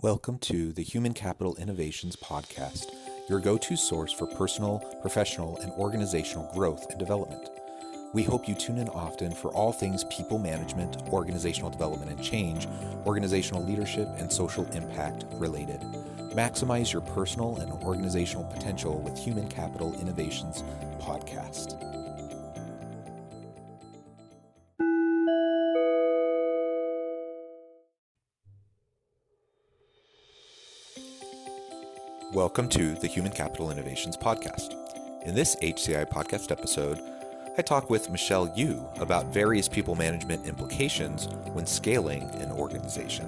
Welcome to the Human Capital Innovations Podcast, your go-to source for personal, professional, and organizational growth and development. We hope you tune in often for all things people management, organizational development and change, organizational leadership, and social impact related. Maximize your personal and organizational potential with Human Capital Innovations Podcast. Welcome to the Human Capital Innovations Podcast. In this HCI podcast episode, I talk with Michelle Yu about various people management implications when scaling an organization.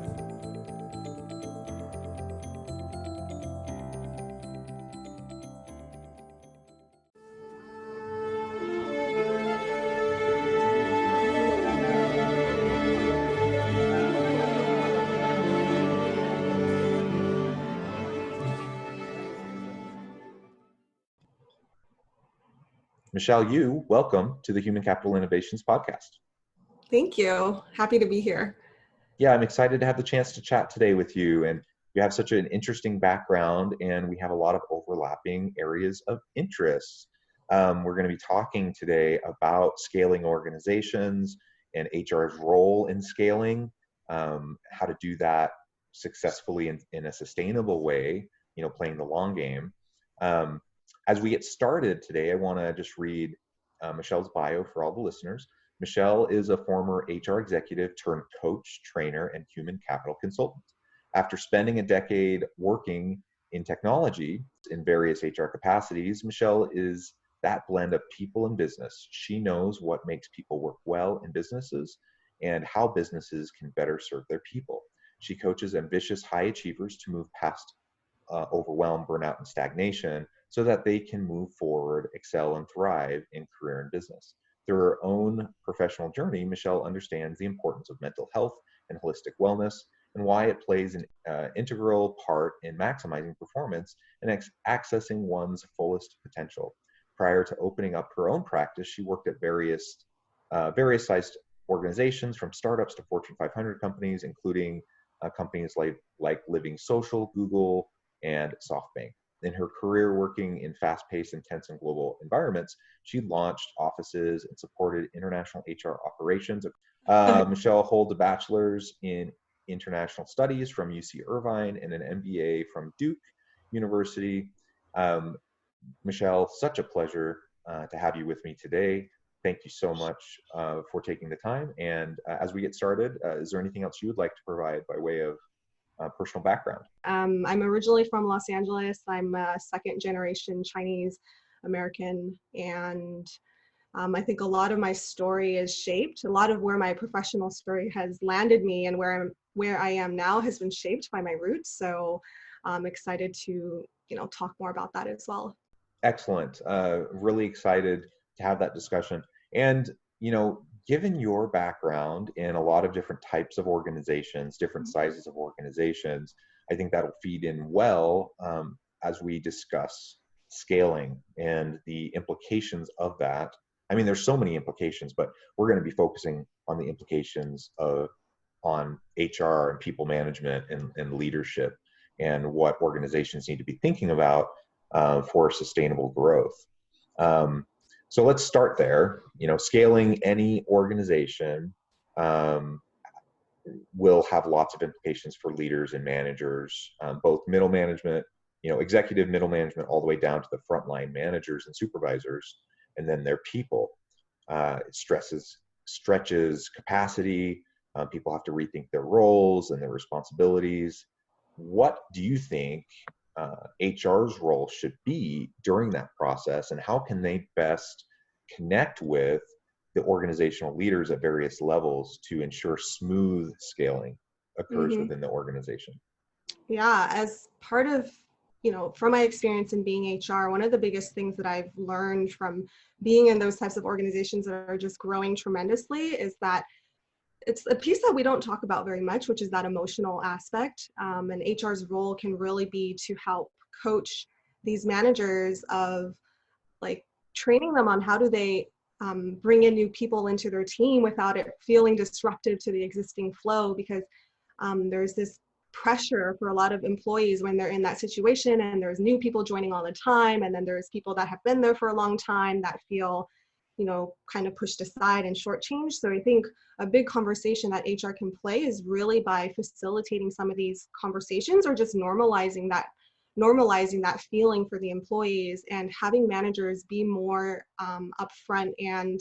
Michelle Yu, welcome to the Human Capital Innovations Podcast. Thank you. Happy to be here. Yeah, I'm excited to have the chance to chat today with you. And you have such an interesting background, and we have a lot of overlapping areas of interest. We're going to be talking today about scaling organizations and HR's role in scaling, how to do that successfully in a sustainable way, playing the long game. As we get started today, I want to just read Michelle's bio for all the listeners. Michelle is a former HR executive turned coach, trainer, and human capital consultant. After spending a decade working in technology in various HR capacities, Michelle is that blend of people and business. She knows what makes people work well in businesses and how businesses can better serve their people. She coaches ambitious high achievers to move past overwhelm, burnout, and stagnation so that they can move forward, excel, and thrive in career and business. Through her own professional journey, Michelle understands the importance of mental health and holistic wellness and why it plays an integral part in maximizing performance and accessing one's fullest potential. Prior to opening up her own practice, she worked at various sized organizations, from startups to Fortune 500 companies, including companies like Living Social, Google, and SoftBank. In her career working in fast-paced, intense, and global environments, she launched offices and supported international HR operations. Michelle holds a bachelor's in international studies from UC Irvine and an MBA from Duke University. Michelle, such a pleasure to have you with me today. Thank you so much for taking the time. And as we get started, is there anything else you would like to provide by way of personal background? I'm originally from Los Angeles. I'm a second generation Chinese American, and I think a lot of my story is shaped. A lot of where my professional story has landed me and where I am now has been shaped by my roots. So I'm excited to talk more about that as well. Excellent. Really excited to have that discussion. And given your background in a lot of different types of organizations, different sizes of organizations, I think that'll feed in well as we discuss scaling and the implications of that. I mean, there's so many implications, but we're going to be focusing on the implications on HR and people management and leadership and what organizations need to be thinking about for sustainable growth. So let's start there. Scaling any organization will have lots of implications for leaders and managers, both middle management, executive middle management, all the way down to the frontline managers and supervisors, and then their people. It stretches capacity. People have to rethink their roles and their responsibilities. What do you think HR's role should be during that process, and how can they best connect with the organizational leaders at various levels to ensure smooth scaling occurs within the organization? Yeah, as part of, from my experience in being HR, one of the biggest things that I've learned from being in those types of organizations that are just growing tremendously is that it's a piece that we don't talk about very much, which is that emotional aspect. And HR's role can really be to help coach these managers of training them on how do they bring in new people into their team without it feeling disruptive to the existing flow, because there's this pressure for a lot of employees when they're in that situation, and there's new people joining all the time, and then there's people that have been there for a long time that feel, kind of pushed aside and shortchanged. So I think a big conversation that HR can play is really by facilitating some of these conversations, or just normalizing that feeling for the employees, and having managers be more upfront and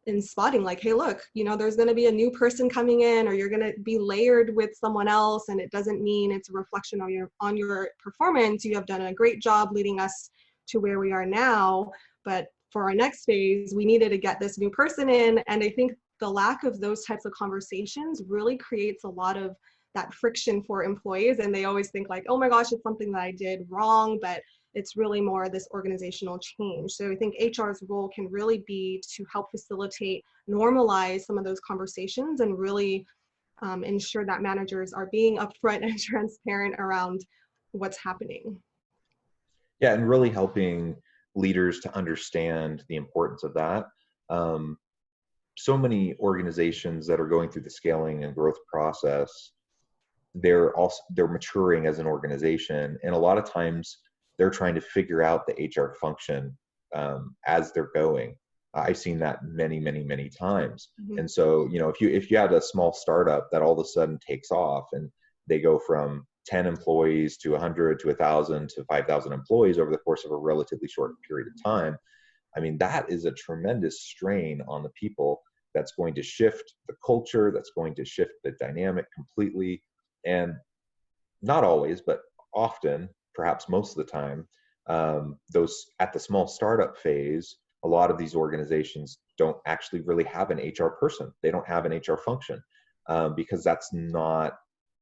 in spotting, like, hey, look, there's going to be a new person coming in, or you're going to be layered with someone else, and it doesn't mean it's a reflection on your performance. You have done a great job leading us to where we are now, but for our next phase, we needed to get this new person in. And I think the lack of those types of conversations really creates a lot of that friction for employees, and they always think like, oh my gosh, it's something that I did wrong, but it's really more this organizational change. So I think HR's role can really be to help facilitate, normalize some of those conversations, and really ensure that managers are being upfront and transparent around what's happening. Yeah, and really helping leaders to understand the importance of that. Um, so many organizations that are going through the scaling and growth process, they're maturing as an organization, and a lot of times they're trying to figure out the HR function as they're going. I've seen that many times. Mm-hmm. And so, if you had a small startup that all of a sudden takes off, and they go from 10 employees to 100 to 1,000 to 5,000 employees over the course of a relatively short period of time, I mean, that is a tremendous strain on the people. That's going to shift the culture, that's going to shift the dynamic completely. And not always, but often, perhaps most of the time, those at the small startup phase, a lot of these organizations don't actually really have an HR person. They don't have an HR function, because that's not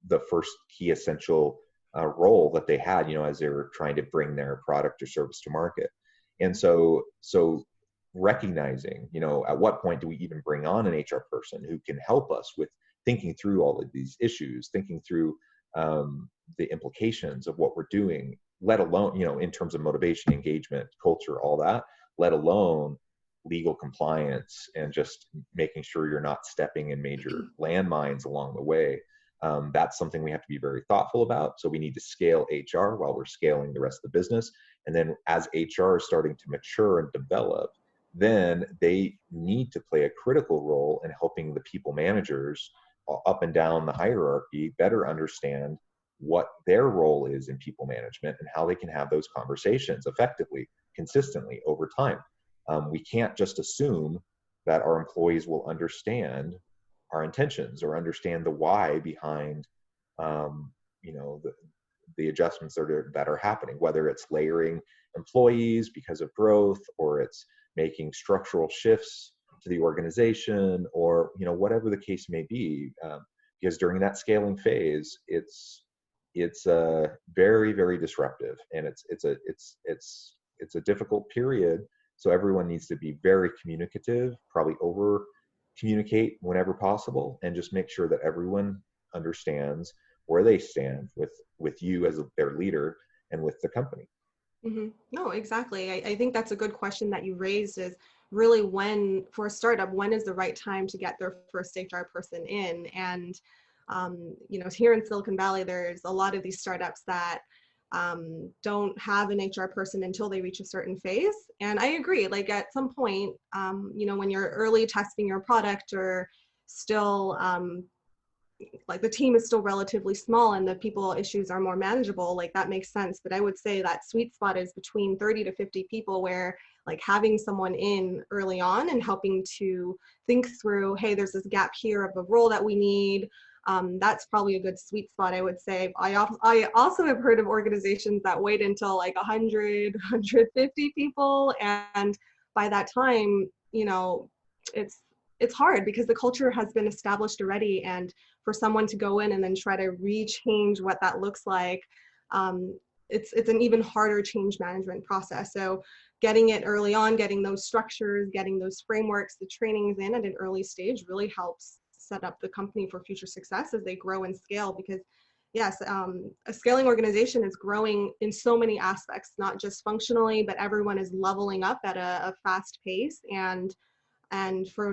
the first key essential role that they had, as they were trying to bring their product or service to market. And so recognizing, at what point do we even bring on an HR person who can help us with thinking through all of these issues, thinking through the implications of what we're doing, let alone, in terms of motivation, engagement, culture, all that, let alone legal compliance and just making sure you're not stepping in major landmines along the way. That's something we have to be very thoughtful about. So we need to scale HR while we're scaling the rest of the business. And then as HR is starting to mature and develop, then they need to play a critical role in helping the people managers up and down the hierarchy better understand what their role is in people management and how they can have those conversations effectively, consistently over time. We can't just assume that our employees will understand our intentions or understand the why behind the adjustments that are happening, whether it's layering employees because of growth, or it's making structural shifts to the organization, or whatever the case may be. Because during that scaling phase, it's very disruptive, and it's a difficult period. So everyone needs to be very communicative, probably over communicate whenever possible, and just make sure that everyone understands where they stand with you as their leader and with the company. Mm-hmm. No, exactly. I think that's a good question that you raised, is really, for a startup, when is the right time to get their first HR person in? And, here in Silicon Valley, there's a lot of these startups that don't have an HR person until they reach a certain phase. And I agree, like at some point, when you're early testing your product, or still, like the team is still relatively small and the people issues are more manageable, like that makes sense. But I would say that sweet spot is between 30 to 50 people, where like having someone in early on and helping to think through, hey, there's this gap here of a role that we need. That's probably a good sweet spot, I would say. I also have heard of organizations that wait until like 100, 150 people. And by that time, it's hard because the culture has been established already. And for someone to go in and then try to re-change what that looks like, it's an even harder change management process. So getting it early on, getting those structures, getting those frameworks, the trainings in at an early stage really helps set up the company for future success as they grow and scale. Because yes, a scaling organization is growing in so many aspects, not just functionally, but everyone is leveling up at a fast pace. And and for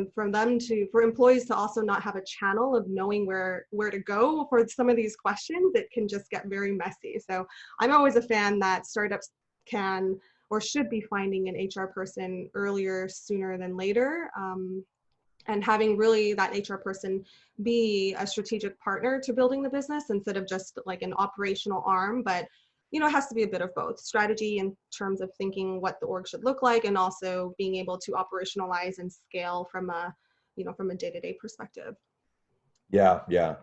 employees to also not have a channel of knowing where to go for some of these questions, it can just get very messy. So I'm always a fan that startups can or should be finding an HR person earlier sooner than later, and having really that HR person be a strategic partner to building the business instead of just like an operational arm. But it has to be a bit of both strategy in terms of thinking what the org should look like, and also being able to operationalize and scale from a from a day-to-day perspective. Yeah, yeah,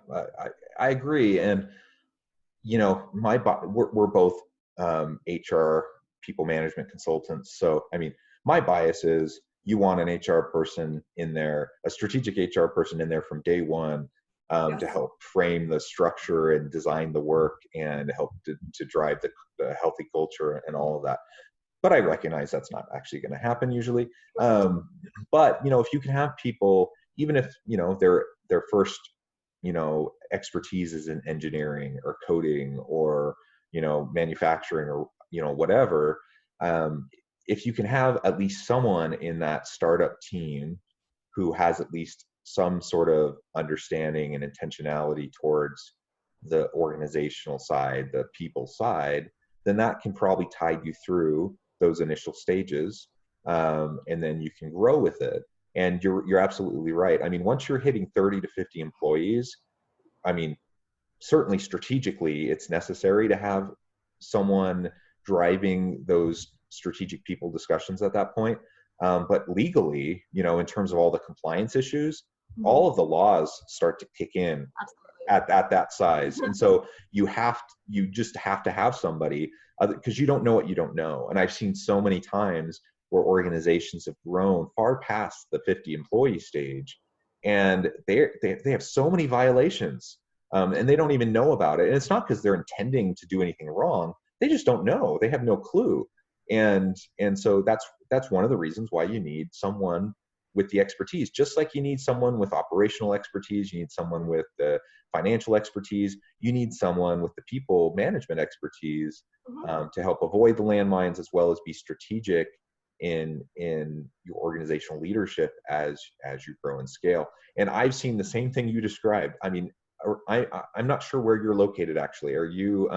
I agree. And we're both HR people management consultants. So, I mean, my bias is you want an HR person in there, a strategic HR person in there from day one, to Yes. help frame the structure and design the work and help to drive the healthy culture and all of that. But I recognize that's not actually going to happen usually. But if you can have people, even if their first expertise is in engineering or coding or manufacturing or whatever, if you can have at least someone in that startup team who has at least some sort of understanding and intentionality towards the organizational side, the people side, then that can probably tide you through those initial stages, and then you can grow with it. And you're absolutely right. I mean, once you're hitting 30 to 50 employees, I mean, certainly strategically, it's necessary to have someone driving those strategic people discussions at that point. But legally, in terms of all the compliance issues, Mhm. all of the laws start to kick in Absolutely. at that size. And so you just have to have somebody, because you don't know what you don't know. And I've seen so many times where organizations have grown far past the 50 employee stage, and they have so many violations, and they don't even know about it. And it's not because they're intending to do anything wrong. They just don't know. They have no clue. And so that's one of the reasons why you need someone with the expertise. Just like you need someone with operational expertise, you need someone with the financial expertise, you need someone with the people management expertise, Mhm. to help avoid the landmines, as well as be strategic in your organizational leadership as you grow and scale. And I've seen the same thing you described. I mean, I'm not sure where you're located actually. Are you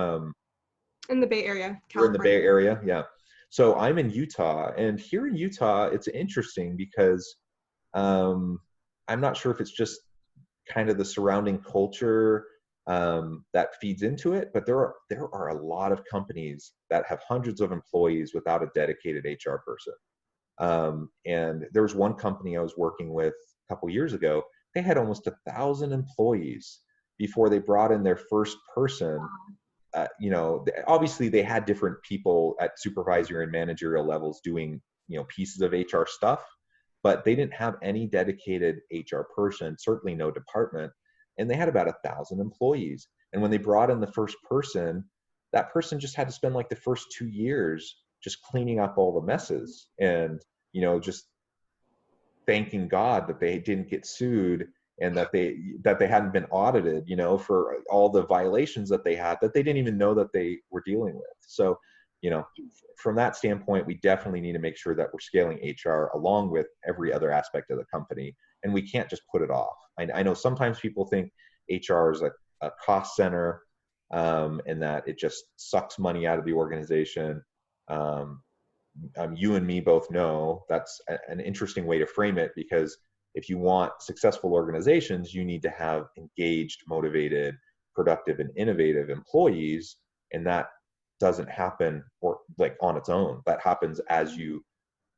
In the Bay Area, you're in the California. Bay Area? Yeah. So I'm in Utah, and here in Utah, it's interesting because um, I'm not sure if it's just kind of the surrounding culture that feeds into it, but there are a lot of companies that have hundreds of employees without a dedicated HR person. And there was one company I was working with a couple years ago. They had almost 1,000 employees before they brought in their first person. Obviously they had different people at supervisory and managerial levels doing pieces of HR stuff, but they didn't have any dedicated HR person, certainly no department, and they had about 1,000 employees. And when they brought in the first person, that person just had to spend like the first 2 years just cleaning up all the messes and just thanking God that they didn't get sued, and that they hadn't been audited, for all the violations that they had that they didn't even know that they were dealing with. So, you know, from that standpoint, we definitely need to make sure that we're scaling HR along with every other aspect of the company, and we can't just put it off. I know sometimes people think HR is a cost center, and that it just sucks money out of the organization. Um, you and me both know that's an interesting way to frame it, because if you want successful organizations, you need to have engaged, motivated, productive, and innovative employees. And that doesn't happen or like on its own. That happens as you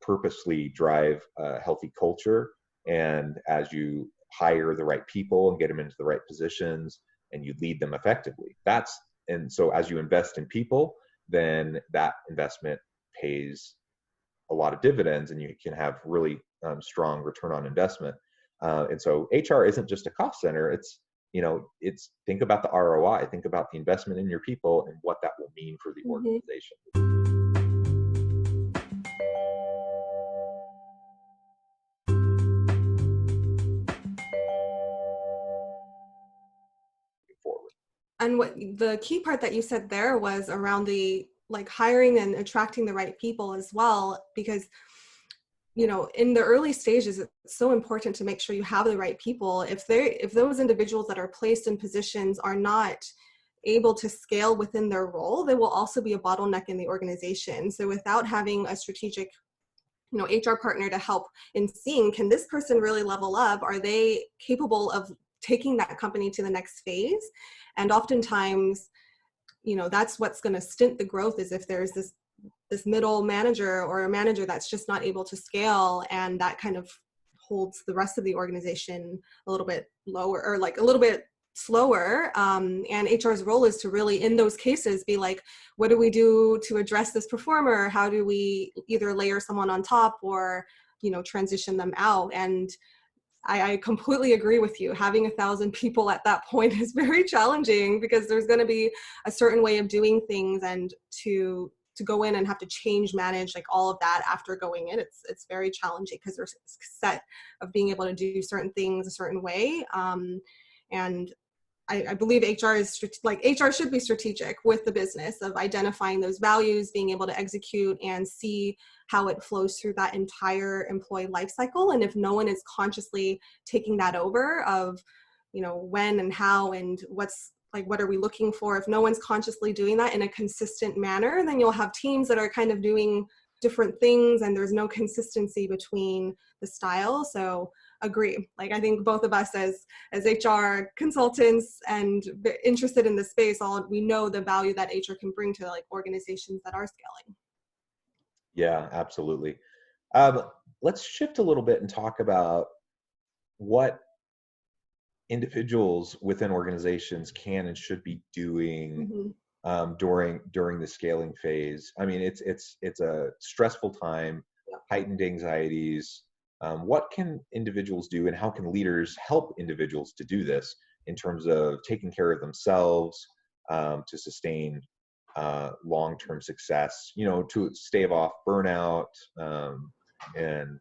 purposely drive a healthy culture, and as you hire the right people and get them into the right positions, and you lead them effectively. And so as you invest in people, then that investment pays a lot of dividends, and you can have really strong return on investment. And so HR isn't just a cost center. It's think about the ROI, think about the investment in your people and what that will mean for the Mhm. organization forward. And what the key part that you said there was around the like hiring and attracting the right people as well, because in the early stages, it's so important to make sure you have the right people. If those individuals that are placed in positions are not able to scale within their role, they will also be a bottleneck in the organization. So without having a strategic HR partner to help in seeing, can this person really level up? Are they capable of taking that company to the next phase? And oftentimes, that's what's going to stint the growth, is if there's this middle manager or a manager that's just not able to scale, and that kind of holds the rest of the organization a little bit lower, or like a little bit slower. And HR's role is to really, in those cases, be like, what do we do to address this performer? How do we either layer someone on top or, transition them out? And I completely agree with you. Having 1,000 people at that point is very challenging, because there's going to be a certain way of doing things, and to go in and have to change manage like all of that after going in, it's very challenging, because there's a set of being able to do certain things a certain way. And I believe HR should be strategic with the business of identifying those values, being able to execute and see how it flows through that entire employee life cycle. And if no one is consciously taking that over of, when and how and what are we looking for? If no one's consciously doing that in a consistent manner, then you'll have teams that are kind of doing different things, and there's no consistency between the style. So agree. I think both of us as HR consultants and interested in the space, we know the value that HR can bring to organizations that are scaling. Yeah, absolutely. Let's shift a little bit and talk about what individuals within organizations can and should be doing during the scaling phase. I mean, it's a stressful time, heightened anxieties. What can individuals do, and how can leaders help individuals to do this in terms of taking care of themselves, to sustain long-term success, to stave off burnout, and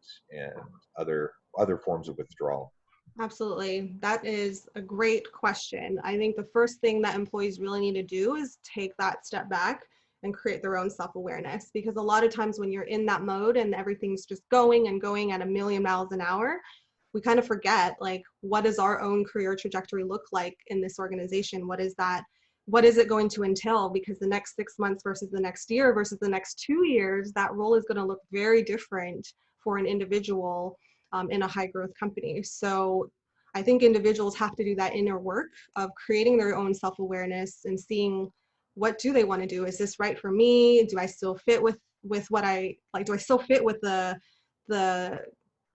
other forms of withdrawal? Absolutely. That is a great question. I think the first thing that employees really need to do is take that step back and create their own self-awareness, because a lot of times when you're in that mode and everything's just going and going at 1,000,000 miles an hour, we kind of forget, what does our own career trajectory look like in this organization? What is it going to entail? Because the next 6 months versus the next year versus the next 2 years, that role is going to look very different for an individual in a high growth company. So I think individuals have to do that inner work of creating their own self-awareness and seeing, what do they want to do? Is this right for me? Do I still fit with what I like? Do I still fit with the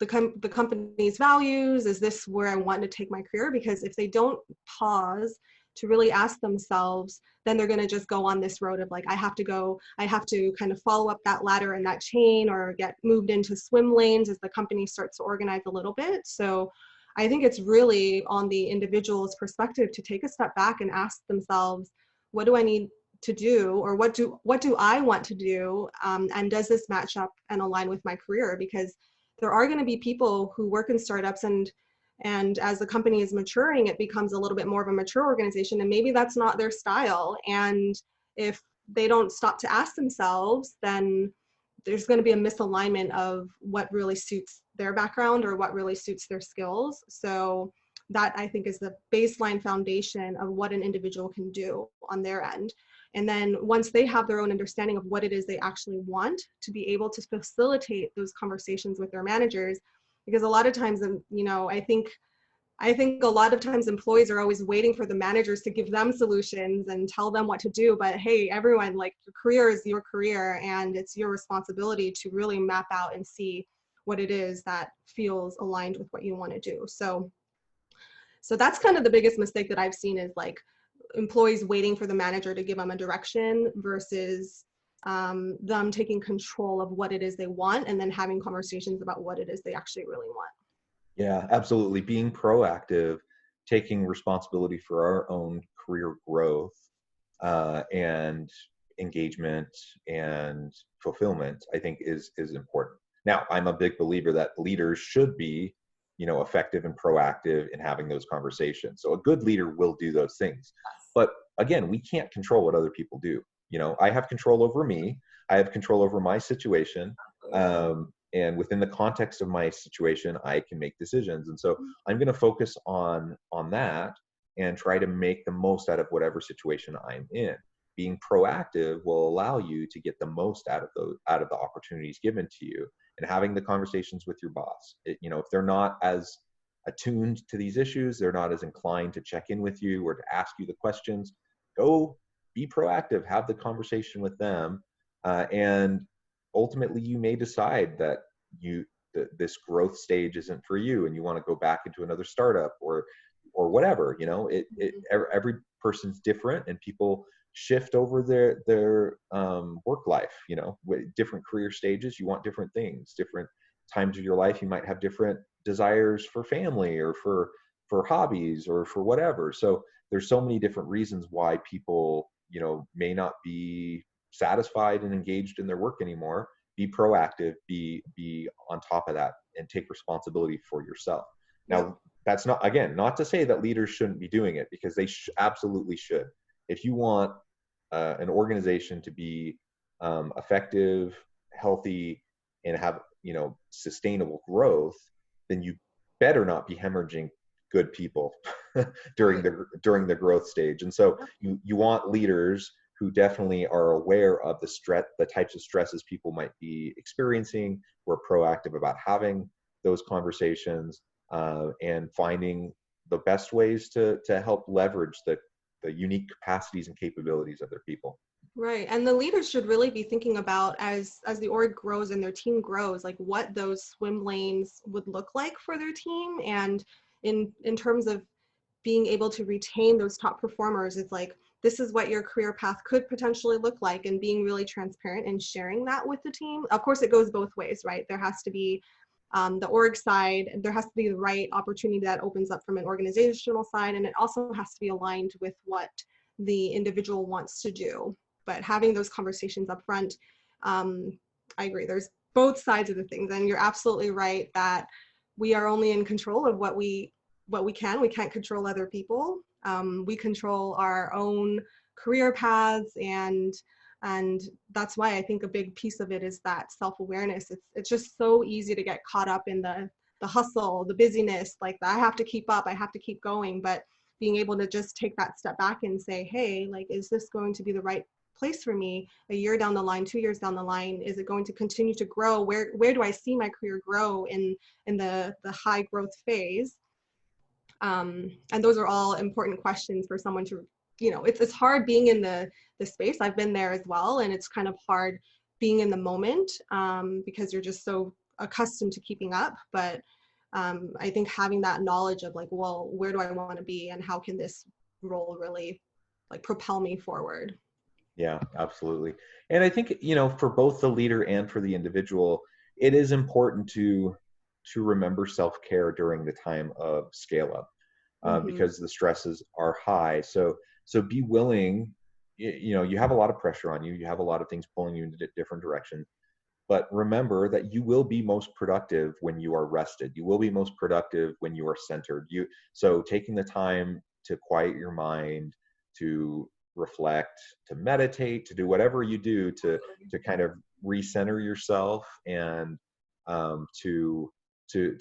company's values? Is this where I want to take my career? Because if they don't pause to really ask themselves, then they're going to just go on this road of I have to kind of follow up that ladder and that chain, or get moved into swim lanes as the company starts to organize a little bit. So I think it's really on the individual's perspective to take a step back and ask themselves, what do I need to do, or what do I want to do, and does this match up and align with my career? Because there are going to be people who work in startups, and as the company is maturing, it becomes a little bit more of a mature organization, and maybe that's not their style. And if they don't stop to ask themselves, then there's going to be a misalignment of what really suits their background or what really suits their skills. So that, I think, is the baseline foundation of what an individual can do on their end. And then once they have their own understanding of what it is they actually want, to be able to facilitate those conversations with their managers. Because a lot of times, I think a lot of times employees are always waiting for the managers to give them solutions and tell them what to do. But hey, everyone, your career is your career, and it's your responsibility to really map out and see what it is that feels aligned with what you want to do. So that's kind of the biggest mistake that I've seen, is employees waiting for the manager to give them a direction versus them taking control of what it is they want, and then having conversations about what it is they actually really want. Yeah, absolutely. Being proactive, taking responsibility for our own career growth, and engagement and fulfillment, I think is important. Now, I'm a big believer that leaders should be, effective and proactive in having those conversations. So a good leader will do those things. But again, we can't control what other people do. I have control over me. I have control over my situation. and within the context of my situation, I can make decisions. And so I'm going to focus on that and try to make the most out of whatever situation I'm in. Being proactive will allow you to get the most out of the opportunities given to you, and having the conversations with your boss. If they're not as attuned to these issues, they're not as inclined to check in with you or to ask you the questions, go be proactive, have the conversation with them, and ultimately you may decide that this growth stage isn't for you and you want to go back into another startup or whatever. Every person's different, and people shift over their work life. With different career stages, you want different things. Different times of your life, you might have different desires for family or for hobbies or for whatever. So there's so many different reasons why people may not be satisfied and engaged in their work anymore. Be proactive, be on top of that, and take responsibility for yourself. Now, that's not to say that leaders shouldn't be doing it, because they absolutely should. If you want an organization to be effective, healthy, and have sustainable growth, then you better not be hemorrhaging good people during the growth stage. And so you want leaders who definitely are aware of the types of stresses people might be experiencing, who are proactive about having those conversations, and finding the best ways to help leverage the unique capacities and capabilities of their people. Right. And the leaders should really be thinking about, as the org grows and their team grows, like what those swim lanes would look like for their team. And in terms of being able to retain those top performers, it's like, this is what your career path could potentially look like, and being really transparent and sharing that with the team. Of course, it goes both ways, right? There has to be the org side, there has to be the right opportunity that opens up from an organizational side, and it also has to be aligned with what the individual wants to do. But having those conversations up front, I agree, there's both sides of the things, and you're absolutely right that we are only in control of what we can. We can't control other people. We control our own career paths, and that's why I think a big piece of it is that self-awareness. It's just so easy to get caught up in the hustle, the busyness, like I have to keep up, I have to keep going. But being able to just take that step back and say, hey, like, is this going to be the right place for me a year down the line, 2 years down the line? Is it going to continue to grow? Where do I see my career grow in the high growth phase? And those are all important questions for someone to, it's hard being in the space. I've been there as well. And it's kind of hard being in the moment, because you're just so accustomed to keeping up. But I think having that knowledge of like, well, where do I want to be, and how can this role really like propel me forward? Yeah, absolutely. And I think, for both the leader and for the individual, it is important to remember self-care during the time of scale up, Mm-hmm. because the stresses are high. So be willing. You have a lot of pressure on you. You have a lot of things pulling you in different directions. But remember that you will be most productive when you are rested. You will be most productive when you are centered. So taking the time to quiet your mind, to reflect, to meditate, to do whatever you do to kind of recenter yourself, and to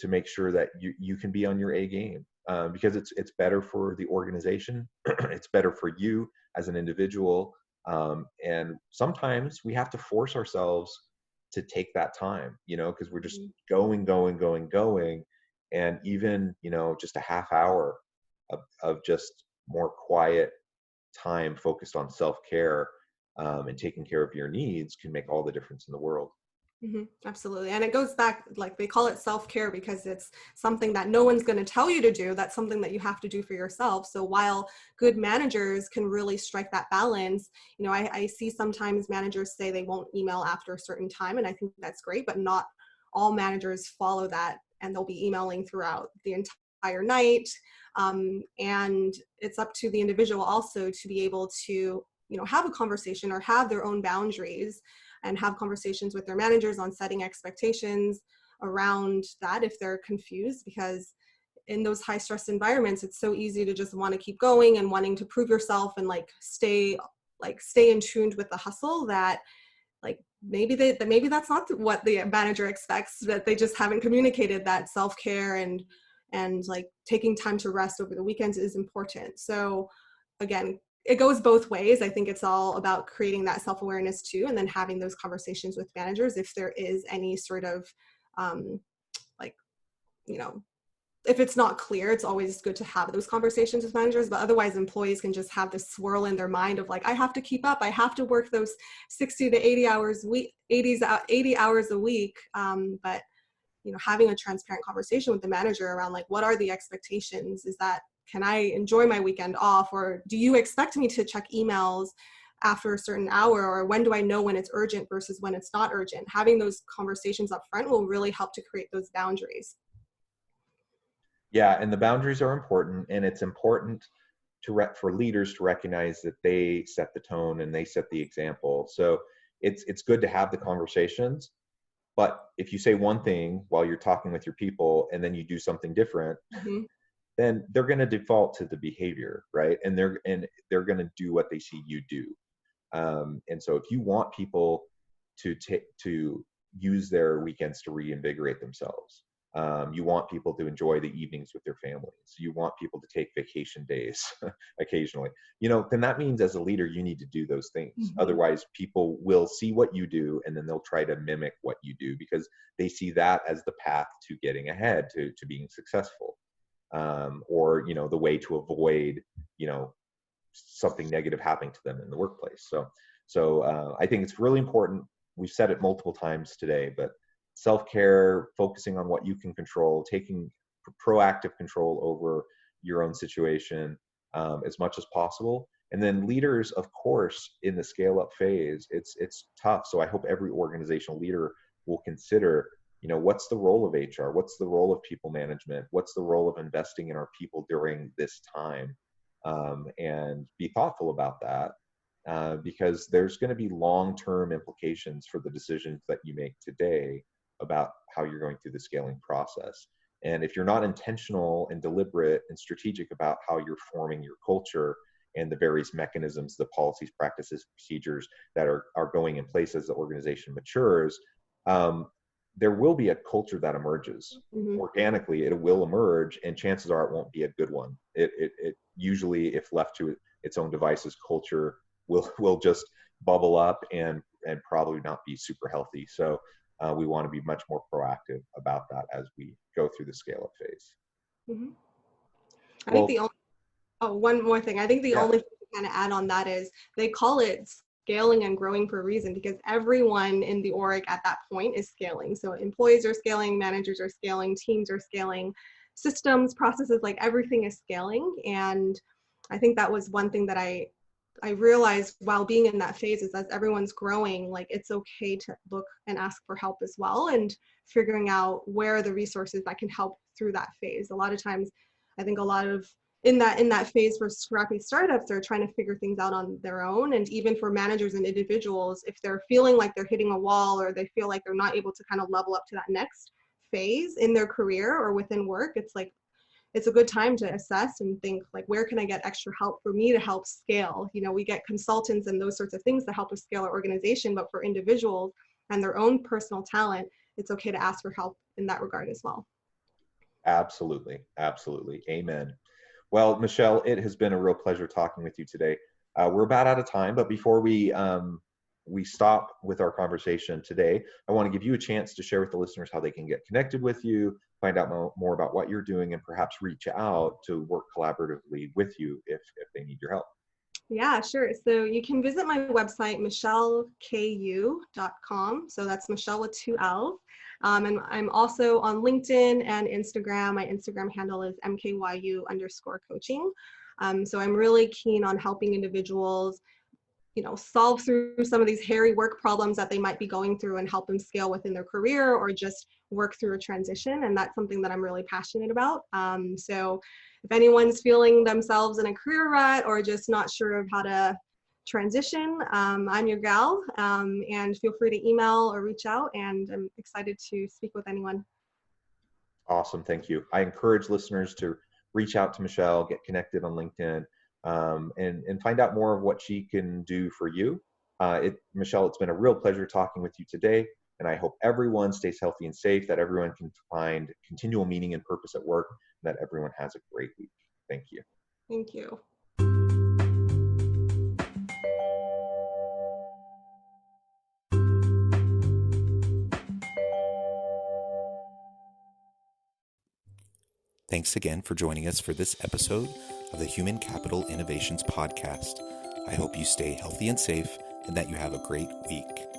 make sure that you can be on your A game, because it's better for the organization, it's better for you as an individual, and sometimes we have to force ourselves to take that time, because we're just going, and even just a half hour of just more quiet time focused on self-care, and taking care of your needs can make all the difference in the world. Mm-hmm. Absolutely. And it goes back, like they call it self-care because it's something that no one's going to tell you to do. That's something that you have to do for yourself. So while good managers can really strike that balance, I see sometimes managers say they won't email after a certain time. And I think that's great, but not all managers follow that, and they'll be emailing throughout the entire night. And it's up to the individual also to be able to, have a conversation or have their own boundaries, and have conversations with their managers on setting expectations around that if they're confused. Because in those high stress environments, it's so easy to just want to keep going and wanting to prove yourself and stay in tuned with the hustle, that like maybe that's not what the manager expects, that they just haven't communicated that self-care and like taking time to rest over the weekends is important. So again, it goes both ways. I think it's all about creating that self-awareness too, and then having those conversations with managers if there is any sort of like, you know, if it's not clear, it's always good to have those conversations with managers, but otherwise employees can just have this swirl in their mind of like, I have to keep up, I have to work those 60 to 80 hours week, 80 hours a week. But you know, having a transparent conversation with the manager around like, what are the expectations? Is that, can I enjoy my weekend off? Or do you expect me to check emails after a certain hour? Or when do I know when it's urgent versus when it's not urgent? Having those conversations up front will really help to create those boundaries. Yeah, and the boundaries are important, and it's important for leaders to recognize that they set the tone and they set the example. So it's good to have the conversations, but if you say one thing while you're talking with your people and then you do something different, Mm-hmm. then they're going to default to the behavior, right? And they're going to do what they see you do. And so if you want people to use their weekends to reinvigorate themselves, you want people to enjoy the evenings with their families, you want people to take vacation days occasionally, then that means as a leader you need to do those things. Mm-hmm. Otherwise people will see what you do and then they'll try to mimic what you do because they see that as the path to getting ahead, to being successful, or the way to avoid something negative happening to them in the workplace. So I think it's really important. We've said it multiple times today, but self-care, focusing on what you can control, taking proactive control over your own situation as much as possible. And then leaders, of course, in the scale-up phase, it's tough. So I hope every organizational leader will consider, what's the role of HR? What's the role of people management? What's the role of investing in our people during this time? And be thoughtful about that, because there's going to be long-term implications for the decisions that you make today about how you're going through the scaling process. And if you're not intentional and deliberate and strategic about how you're forming your culture and the various mechanisms, the policies, practices, procedures that are going in place as the organization matures, there will be a culture that emerges. Mm-hmm. Organically. It will emerge, and chances are it won't be a good one. It usually, if left to its own devices, culture will just bubble up and probably not be super healthy. So we want to be much more proactive about that as we go through the scale up phase. Mm-hmm. I think Well, the only, oh, one more thing. I think the yeah, only thing to kind of add on that is they call it scaling and growing for a reason, because everyone in the org at that point is scaling. So employees are scaling, managers are scaling, teams are scaling, systems, processes, like everything is scaling. And I think that was one thing that I realized while being in that phase is as everyone's growing, like it's okay to look and ask for help as well, and figuring out where are the resources that can help through that phase. A lot of times, I think a lot of in that phase for scrappy startups are trying to figure things out on their own. And even for managers and individuals, if they're feeling like they're hitting a wall or they feel like they're not able to kind of level up to that next phase in their career or within work, it's like it's a good time to assess and think like, where can I get extra help for me to help scale? We get consultants and those sorts of things to help us scale our organization, but for individuals and their own personal talent, it's okay to ask for help in that regard as well. absolutely, absolutely, amen. Well, Michelle, it has been a real pleasure talking with you today. We're about out of time, but before we stop with our conversation today, I want to give you a chance to share with the listeners how they can get connected with you, find out more about what you're doing, and perhaps reach out to work collaboratively with you if they need your help. Yeah, sure. So you can visit my website, michelleku.com. So that's Michelle with 2 L's. And I'm also on LinkedIn and Instagram. My Instagram handle is mkyu_coaching. So I'm really keen on helping individuals, solve through some of these hairy work problems that they might be going through and help them scale within their career or just work through a transition. And that's something that I'm really passionate about. So if anyone's feeling themselves in a career rut or just not sure of how to transition, I'm your gal, and feel free to email or reach out, and I'm excited to speak with anyone. Awesome, thank you. I encourage listeners to reach out to Michelle, get connected on LinkedIn, and find out more of what she can do for you. Michelle, it's been a real pleasure talking with you today. And I hope everyone stays healthy and safe, that everyone can find continual meaning and purpose at work, and that everyone has a great week. Thank you. Thank you. Thanks again for joining us for this episode of the Human Capital Innovations Podcast. I hope you stay healthy and safe and that you have a great week.